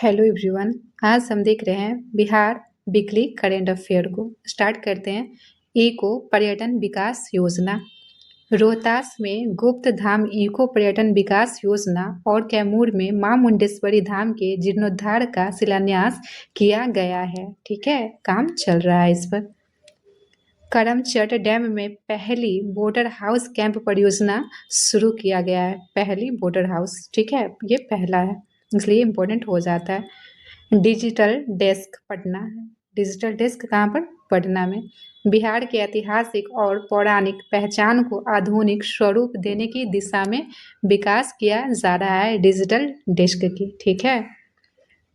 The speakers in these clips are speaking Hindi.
Hello everyone. आज हम देख रहे हैं बिहार वीकली करेंट अफेयर को। स्टार्ट करते हैं। इको पर्यटन विकास योजना। रोहतास में गुप्त धाम इको पर्यटन विकास योजना और कैमूर में मां मुंडेश्वरी धाम के जीर्णोद्धार का शिलान्यास किया गया है। ठीक है, काम चल रहा है इस पर। करमचट डैम में पहली बोटर हाउस कैंप परियोजना शुरू किया गया है। पहली बोटर हाउस, ठीक है, ये पहला है इसलिए इम्पोर्टेंट हो जाता है। डिजिटल डेस्क पटना है। डिजिटल डेस्क कहाँ पर? पटना में। बिहार के ऐतिहासिक और पौराणिक पहचान को आधुनिक स्वरूप देने की दिशा में विकास किया जा रहा है डिजिटल डेस्क की। ठीक है।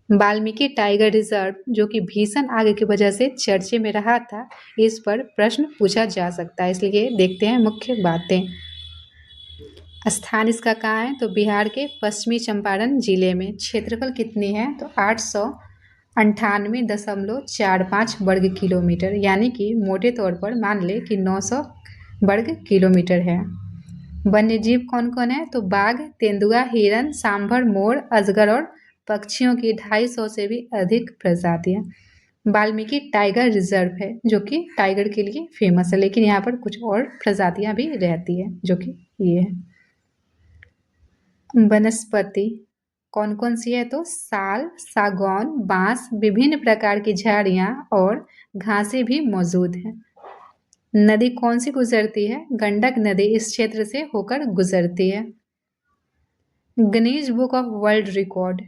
वाल्मीकि टाइगर रिजर्व जो कि भीषण आग की वजह से चर्चे में रहा था, इस पर प्रश्न पूछा जा सकता है, इसलिए देखते हैं मुख्य बातें। स्थान इसका कहाँ है? तो बिहार के पश्चिमी चंपारण जिले में। क्षेत्रफल कितनी है? तो 898.45 वर्ग किलोमीटर, यानी कि मोटे तौर पर मान ले कि 900 वर्ग किलोमीटर है। वन्य जीव कौन कौन है? तो बाघ, तेंदुआ, हिरन, सांभर, मोर, अजगर और पक्षियों की 250 से भी अधिक प्रजातियां। वाल्मीकि टाइगर रिजर्व है जो कि टाइगर के लिए फेमस है, लेकिन यहाँ पर कुछ और प्रजातियां भी रहती है जो कि ये है। वनस्पति कौन कौन सी है? तो साल, सागौन, बांस, विभिन्न प्रकार की झाड़ियां और घासें भी मौजूद हैं। नदी कौन सी गुजरती है? गंडक नदी इस क्षेत्र से होकर गुजरती है। Guinness book of world record.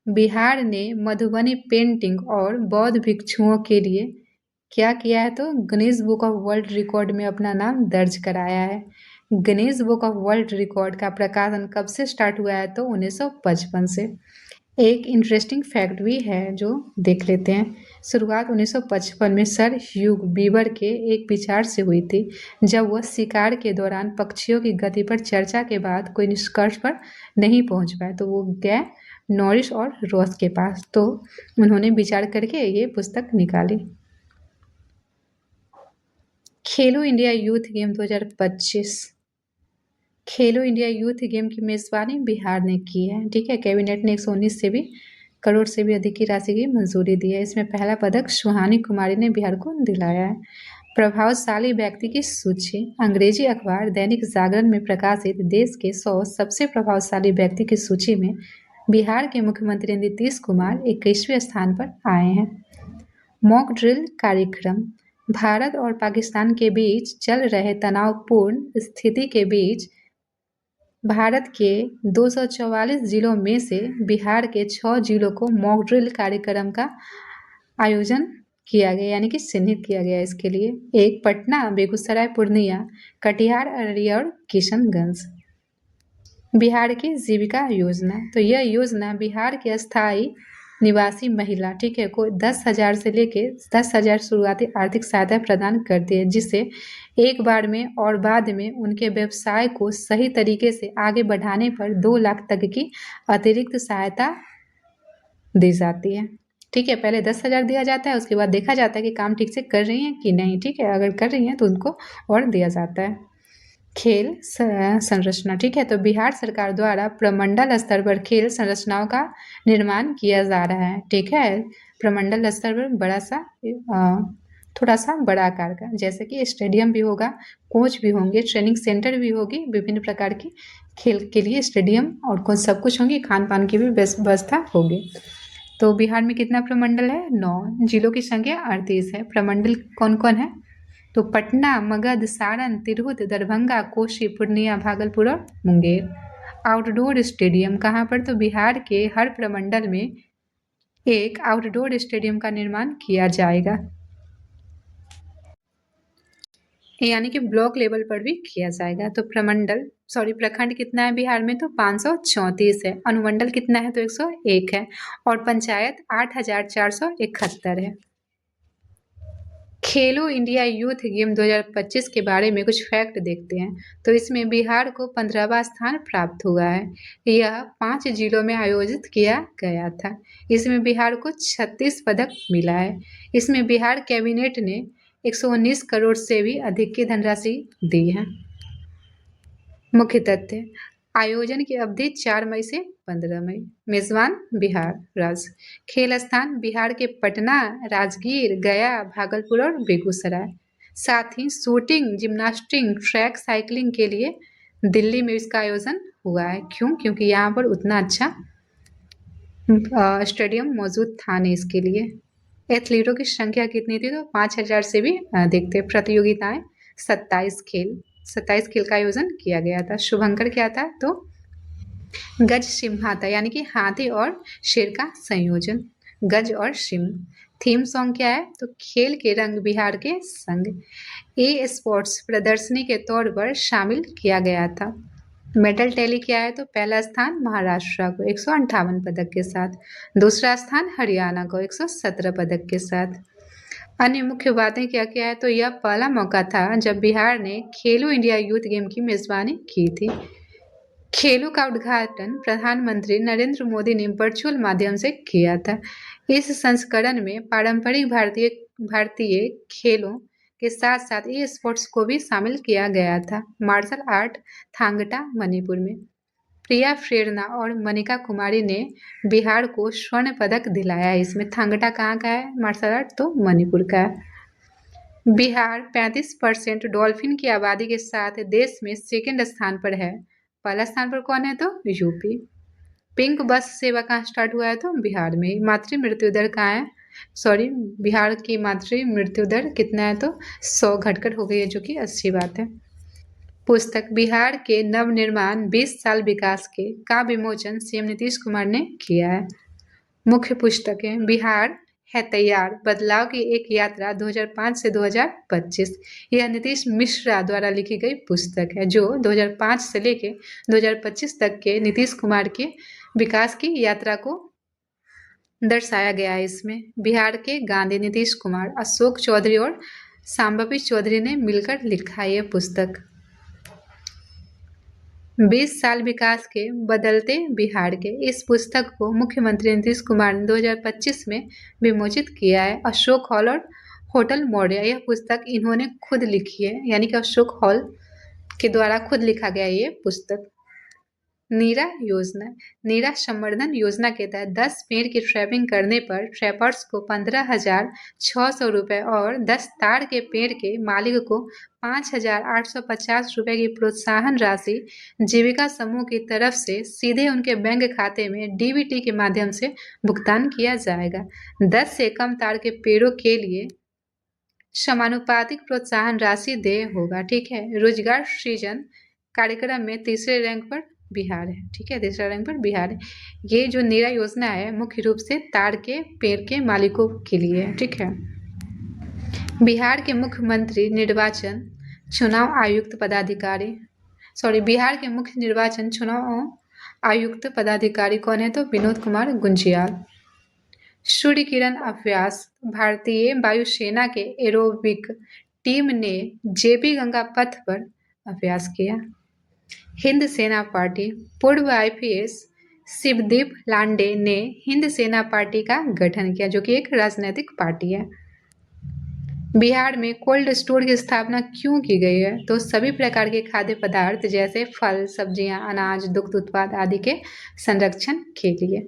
Bihar ने मधुबनी पेंटिंग और बौद्ध भिक्षुओं के लिए क्या किया है? तो Guinness book of world record में अपना नाम दर्ज कराया है। Guinness book of world record का प्रकाशन कब से स्टार्ट हुआ है? तो 1955 से। एक इंटरेस्टिंग फैक्ट भी है जो देख लेते हैं। शुरुआत 1955 में सर ह्यूग बीवर के एक विचार से हुई थी, जब वह शिकार के दौरान पक्षियों की गति पर चर्चा के बाद कोई निष्कर्ष पर नहीं पहुंच पाए, तो वो गए नॉरिस और रॉस के पास, तो उन्होंने विचार करके ये पुस्तक निकाली। खेलो इंडिया यूथ गेम 2025। खेलो इंडिया यूथ गेम की मेजबानी बिहार ने की है। ठीक है, कैबिनेट ने 119 से भी करोड़ से भी अधिक की राशि की मंजूरी दी है। इसमें पहला पदक सुहानी कुमारी ने बिहार को दिलाया है। प्रभावशाली व्यक्ति की सूची। अंग्रेजी अखबार दैनिक जागरण में प्रकाशित देश के 100 सबसे प्रभावशाली व्यक्ति की सूची में बिहार के मुख्यमंत्री नीतीश कुमार 21वें स्थान पर आए हैं। मॉक ड्रिल कार्यक्रम। भारत और पाकिस्तान के बीच चल रहे तनावपूर्ण स्थिति के बीच भारत के 244 जिलों में से बिहार के 6 जिलों को मॉक ड्रिल कार्यक्रम का आयोजन किया गया, यानी कि चिन्हित किया गया। इसके लिए एक पटना, बेगूसराय, पूर्णिया, कटिहार, अररिया और किशनगंज। बिहार की जीविका योजना। तो यह योजना बिहार के अस्थायी निवासी महिला, ठीक है, को 10,000 से लेके 10,000 शुरुआती आर्थिक सहायता प्रदान करती है, जिससे एक बार में और बाद में उनके व्यवसाय को सही तरीके से आगे बढ़ाने पर 2 लाख तक की अतिरिक्त सहायता दी जाती है। ठीक है, पहले 10,000 दिया जाता है, उसके बाद देखा जाता है कि काम ठीक से कर रही हैं कि नहीं। ठीक है, अगर कर रही हैं तो उनको और दिया जाता है। खेल संरचना। ठीक है, तो बिहार सरकार द्वारा प्रमंडल स्तर पर खेल संरचनाओं का निर्माण किया जा रहा है। ठीक है, प्रमंडल स्तर पर बड़ा सा थोड़ा सा बड़ा आकार का, जैसे कि स्टेडियम भी होगा, कोच भी होंगे, ट्रेनिंग सेंटर भी होगी, विभिन्न प्रकार की खेल के लिए स्टेडियम और कुछ सब कुछ होंगी, खान पान की भी व्यवस्था होगी। तो बिहार में कितना प्रमंडल है? 9। जिलों की संख्या 38 है। प्रमंडल कौन कौन है? तो पटना, मगध, सारण, तिरहुत, दरभंगा, कोसी, पूर्णिया, भागलपुर और मुंगेर। आउटडोर स्टेडियम कहाँ पर? तो बिहार के हर प्रमंडल में एक आउटडोर स्टेडियम का निर्माण किया जाएगा, यानी कि ब्लॉक लेवल पर भी किया जाएगा। तो प्रखंड कितना है बिहार में? तो 534 है। अनुमंडल कितना है? तो 101 है। और पंचायत 8,471 है। खेलो इंडिया यूथ गेम 2025 के बारे में कुछ फैक्ट देखते हैं। तो इसमें बिहार को 15वां स्थान प्राप्त हुआ है। यह 5 जिलों में आयोजित किया गया था। इसमें बिहार को 36 पदक मिला है। इसमें बिहार कैबिनेट ने 119 करोड़ से भी अधिक की धनराशि दी है। मुख्य तथ्य। आयोजन की अवधि 4 मई से 15 मई। मेजबान बिहार राज्य। खेल स्थान बिहार के पटना, राजगीर, गया, भागलपुर और बेगूसराय। साथ ही शूटिंग, जिम्नास्टिक, ट्रैक साइकिलिंग के लिए दिल्ली में इसका आयोजन हुआ है। क्यों? क्योंकि यहाँ पर उतना अच्छा स्टेडियम मौजूद था नहीं इसके लिए। एथलीटों की संख्या कितनी थी? तो 5,000 से भी अधिक थे। प्रतियोगिताएं 27 खेल का आयोजन किया गया था। शुभंकर क्या था? तो गज सिम्हा था, यानी कि हाथी और शेर का संयोजन, गज और सिंह। थीम सॉन्ग क्या है? तो खेल के रंग बिहार के संग। ए स्पोर्ट्स प्रदर्शनी के तौर पर शामिल किया गया था। मेडल टैली क्या है? तो पहला स्थान महाराष्ट्र को 158 पदक के साथ, दूसरा स्थान हरियाणा को 117 पदक के साथ। अन्य मुख्य बातें क्या क्या है? तो यह पहला मौका था जब बिहार ने खेलो इंडिया यूथ गेम की मेजबानी की थी। खेलों का उद्घाटन प्रधानमंत्री नरेंद्र मोदी ने वर्चुअल माध्यम से किया था। इस संस्करण में पारंपरिक भारतीय खेलों के साथ साथ ई स्पोर्ट्स को भी शामिल किया गया था। मार्शल आर्ट थांगटा मणिपुर में। प्रिया प्रेरणा और मनिका कुमारी ने बिहार को स्वर्ण पदक दिलाया है। इसमें थांगटा कहाँ का है मार्शल आर्ट? तो मणिपुर का है। बिहार 35% डॉल्फिन की आबादी के साथ देश में सेकंड स्थान पर है। पहला स्थान पर कौन है? तो यूपी। पिंक बस सेवा कहाँ स्टार्ट हुआ है? तो बिहार में। मातृ मृत्यु दर कहाँ है? सॉरी, बिहार की मातृ मृत्यु दर कितना है? तो 100 घटकर हो गई है, जो कि अच्छी बात है। पुस्तक बिहार के नवनिर्माण 20 साल विकास के का विमोचन सीएम नीतीश कुमार ने किया है। मुख्य पुस्तकें बिहार है तैयार, बदलाव की एक यात्रा 2005 से 2025। यह नीतीश मिश्रा द्वारा लिखी गई पुस्तक है, जो 2005 से लेके 2025 तक के नीतीश कुमार के विकास की यात्रा को दर्शाया गया है। इसमें बिहार के गांधी नीतीश कुमार, अशोक चौधरी और सांबवी चौधरी ने मिलकर लिखा है यह पुस्तक। 20 साल विकास के बदलते बिहार के इस पुस्तक को मुख्यमंत्री नीतीश कुमार ने 2025 में विमोचित किया है। अशोक हॉल और होटल मौर्य, यह पुस्तक इन्होंने खुद लिखी है, यानी कि अशोक हॉल के द्वारा खुद लिखा गया ये पुस्तक। नीरा योजना। नीरा संवर्धन योजना के तहत 10 पेड़ की ट्रैपिंग करने पर ट्रैपर्स को 15,600 रुपये और 10 ताड़ के पेड़ के मालिक को 5,850 रुपये की प्रोत्साहन राशि जीविका समूह की तरफ से सीधे उनके बैंक खाते में डीबीटी के माध्यम से भुगतान किया जाएगा। 10 से कम ताड़ के पेड़ों के लिए समानुपातिक प्रोत्साहन राशि देय होगा। ठीक है। रोजगार सृजन कार्यक्रम में तीसरे रैंक पर बिहार है। ठीक है, तीसरा रैंक पर बिहार है। ये जो नीरा योजना है मुख्य रूप से ताड़ के पेड़ के मालिकों के लिए है। ठीक है। बिहार के मुख्यमंत्री निर्वाचन चुनाव आयुक्त पदाधिकारी बिहार के मुख्य निर्वाचन चुनाव आयुक्त पदाधिकारी कौन है? तो विनोद कुमार गुंजियाल। सूर्य किरण अभ्यास। भारतीय वायुसेना के एरोबिक टीम ने जेपी गंगा पथ पर अभ्यास किया। हिंद सेना पार्टी। पूर्व आईपीएस शिवदीप लांडे ने हिंद सेना पार्टी का गठन किया, जो कि एक राजनीतिक पार्टी है। बिहार में कोल्ड स्टोर की स्थापना क्यों की गई है? तो सभी प्रकार के खाद्य पदार्थ जैसे फल, सब्जियां, अनाज, दुग्ध उत्पाद आदि के संरक्षण के लिए।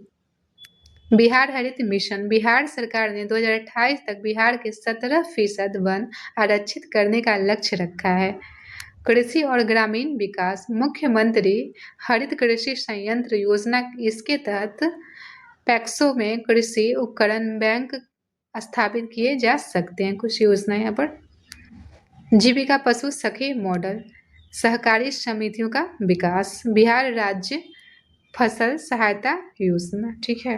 बिहार हरित मिशन। बिहार सरकार ने 2028 तक बिहार के 17% वन आरक्षित करने का लक्ष्य रखा है। कृषि और ग्रामीण विकास। मुख्यमंत्री हरित कृषि संयंत्र योजना, इसके तहत पैक्सों में कृषि उपकरण बैंक स्थापित किए जा सकते हैं। कुछ योजना यहाँ पर। जीविका पशु सखी मॉडल। सहकारी समितियों का विकास। बिहार राज्य फसल सहायता योजना। ठीक है।